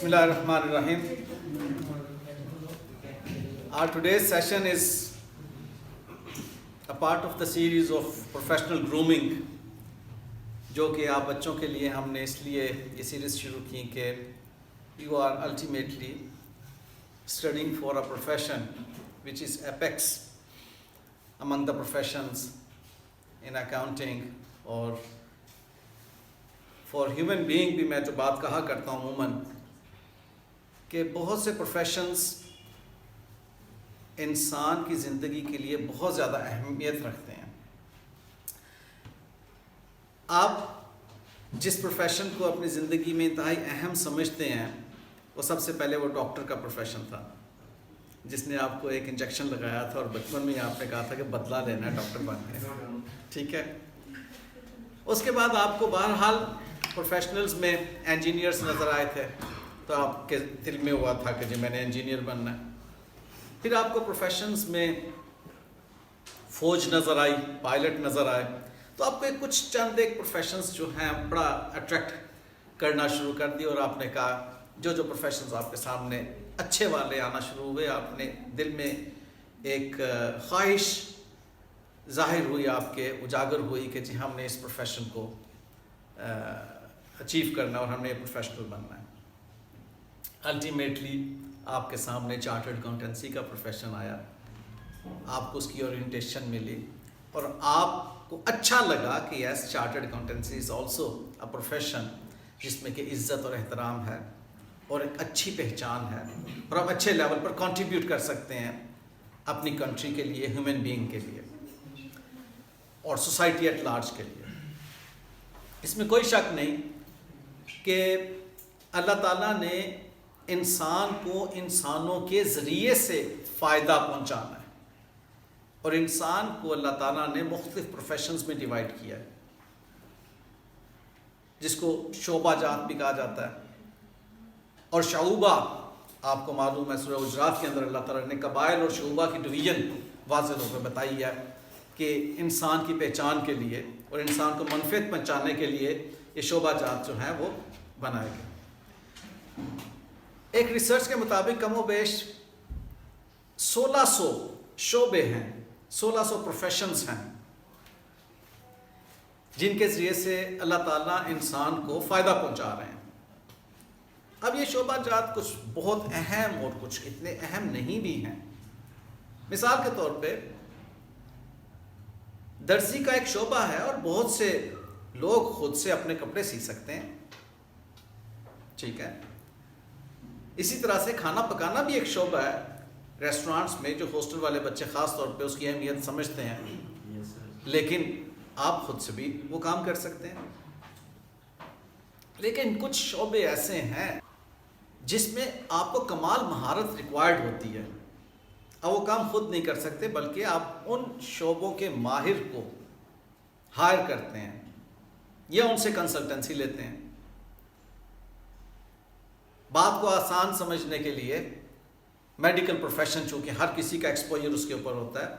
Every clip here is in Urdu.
Bismillah ar-Rahman ar-Rahim. Our today's session is a part of the series of professional grooming جو کہ آپ بچوں کے لیے ہم نے اس لیے یہ سیریز شروع کی کہ you are ultimately studying for a profession which is apex among the professions in accounting اور فار ہیومن بینگ بھی میں جو بات کہا کرتا ہوں عموماً کہ بہت سے پروفیشنز انسان کی زندگی کے لیے بہت زیادہ اہمیت رکھتے ہیں. آپ جس پروفیشن کو اپنی زندگی میں انتہائی اہم سمجھتے ہیں وہ سب سے پہلے وہ ڈاکٹر کا پروفیشن تھا جس نے آپ کو ایک انجیکشن لگایا تھا اور بچپن میں آپ نے کہا تھا کہ بدلہ لینا ہے ڈاکٹر بن کے. ٹھیک ہے. اس کے بعد آپ کو بہرحال پروفیشنلز میں انجینئرز نظر آئے تھے تو آپ کے دل میں ہوا تھا کہ جی میں نے انجینئر بننا ہے. پھر آپ کو پروفیشنز میں فوج نظر آئی, پائلٹ نظر آئے, تو آپ کو کچھ چند ایک پروفیشنز جو ہیں بڑا اٹریکٹ کرنا شروع کر دی اور آپ نے کہا جو پروفیشنز آپ کے سامنے اچھے والے آنا شروع ہوئے آپ نے دل میں ایک خواہش ظاہر ہوئی, آپ کے اجاگر ہوئی کہ جی ہم نے اس پروفیشن کو اچیو کرنا اور ہم نے پروفیشنل بننا ہے. الٹیمیٹلی آپ کے سامنے چارٹرڈ اکاؤنٹنسی کا پروفیشن آیا, آپ کو اس کی اورینٹیشن ملی اور آپ کو اچھا لگا کہ yes chartered accountancy is also a profession جس میں کہ عزت اور احترام ہے اور ایک اچھی پہچان ہے اور آپ اچھے لیول پر کنٹریبیوٹ کر سکتے ہیں اپنی کنٹری کے لیے, ہیومن بینگ کے لیے اور سوسائٹی ایٹ لارج کے لیے. اس میں کوئی شک نہیں کہ اللہ تعالیٰ نے انسان کو انسانوں کے ذریعے سے فائدہ پہنچانا ہے اور انسان کو اللہ تعالیٰ نے مختلف پروفیشنز میں ڈیوائڈ کیا ہے جس کو شعبہ جات بھی کہا جاتا ہے. اور شعوبہ آپ کو معلوم ہے سورہ حجرات کے اندر اللہ تعالیٰ نے قبائل اور شعوبہ کی ڈویژن واضح طور پہ بتائی ہے کہ انسان کی پہچان کے لیے اور انسان کو منفعت پہنچانے کے لیے یہ شعبہ جات جو ہیں وہ بنائے گئے. ایک ریسرچ کے مطابق کم و بیش 1600 شعبے ہیں, 1600 پروفیشنز ہیں جن کے ذریعے سے اللہ تعالیٰ انسان کو فائدہ پہنچا رہے ہیں. اب یہ شعبہ جات کچھ بہت اہم اور کچھ اتنے اہم نہیں بھی ہیں. مثال کے طور پہ درزی کا ایک شعبہ ہے اور بہت سے لوگ خود سے اپنے کپڑے سی سکتے ہیں. ٹھیک ہے. اسی طرح سے کھانا پکانا بھی ایک شعبہ ہے ریسٹورانٹس میں جو ہاسٹل والے بچے خاص طور پہ اس کی اہمیت سمجھتے ہیں, لیکن آپ خود سے بھی وہ کام کر سکتے ہیں. لیکن کچھ شعبے ایسے ہیں جس میں آپ کو کمال مہارت ریکوائرڈ ہوتی ہے. اب وہ کام خود نہیں کر سکتے بلکہ آپ ان شعبوں کے ماہر کو ہائر کرتے ہیں یا ان سے کنسلٹنسی لیتے ہیں. بات کو آسان سمجھنے کے لیے میڈیکل پروفیشن چونکہ ہر کسی کا ایکسپوجر اس کے اوپر ہوتا ہے,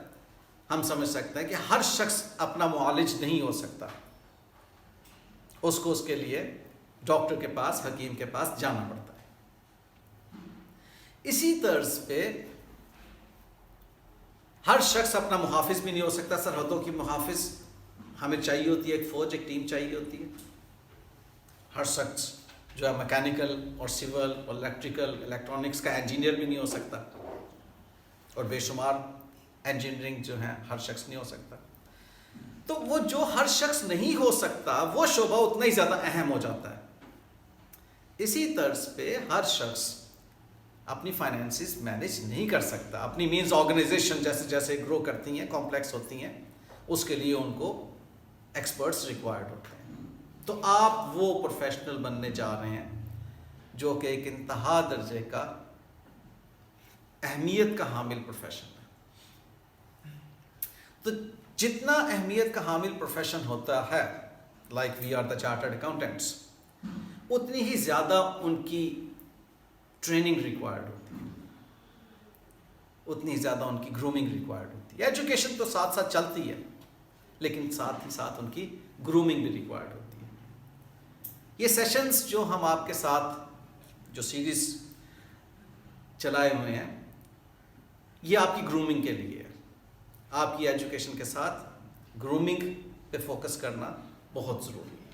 ہم سمجھ سکتے ہیں کہ ہر شخص اپنا معالج نہیں ہو سکتا, اس کو اس کے لیے ڈاکٹر کے پاس, حکیم کے پاس جانا پڑتا ہے. اسی طرز پہ ہر شخص اپنا محافظ بھی نہیں ہو سکتا. سرحدوں کی محافظ ہمیں چاہیے ہوتی ہے, ایک فوج, ایک ٹیم چاہیے ہوتی ہے. ہر شخص جو ہے میکینیکل اور سول اور الیکٹریکل الیکٹرانکس کا انجینئر بھی نہیں ہو سکتا اور بے شمار انجینئرنگ جو ہے ہر شخص نہیں ہو سکتا. تو وہ جو ہر شخص نہیں ہو سکتا وہ شعبہ اتنا ہی زیادہ اہم ہو جاتا ہے. اسی طرز پہ ہر شخص اپنی فائنینسز مینیج نہیں کر سکتا. اپنی مینز آرگنائزیشن جیسے جیسے گرو کرتی ہیں, کمپلیکس ہوتی ہیں, اس کے لیے ان کو ایکسپرٹس ریکوائرڈ ہوتے ہیں. تو آپ وہ پروفیشنل بننے جا رہے ہیں جو کہ ایک انتہا درجے کا اہمیت کا حامل پروفیشن ہے. تو جتنا اہمیت کا حامل پروفیشن ہوتا ہے like we are the chartered accountants, اتنی ہی زیادہ ان کی ٹریننگ ریکوائرڈ ہوتی ہے, اتنی زیادہ ان کی گرومنگ ریکوائرڈ ہوتی ہے. ایجوکیشن تو ساتھ ساتھ چلتی ہے لیکن ساتھ ہی ساتھ ان کی گرومنگ بھی ریکوائرڈ ہوتی ہے. یہ سیشنز جو ہم آپ کے ساتھ جو سیریز چلائے ہوئے ہیں، یہ آپ کی گرومنگ کے لیے ہے. آپ کی ایجوکیشن کے ساتھ گرومنگ پہ فوکس کرنا بہت ضروری ہے.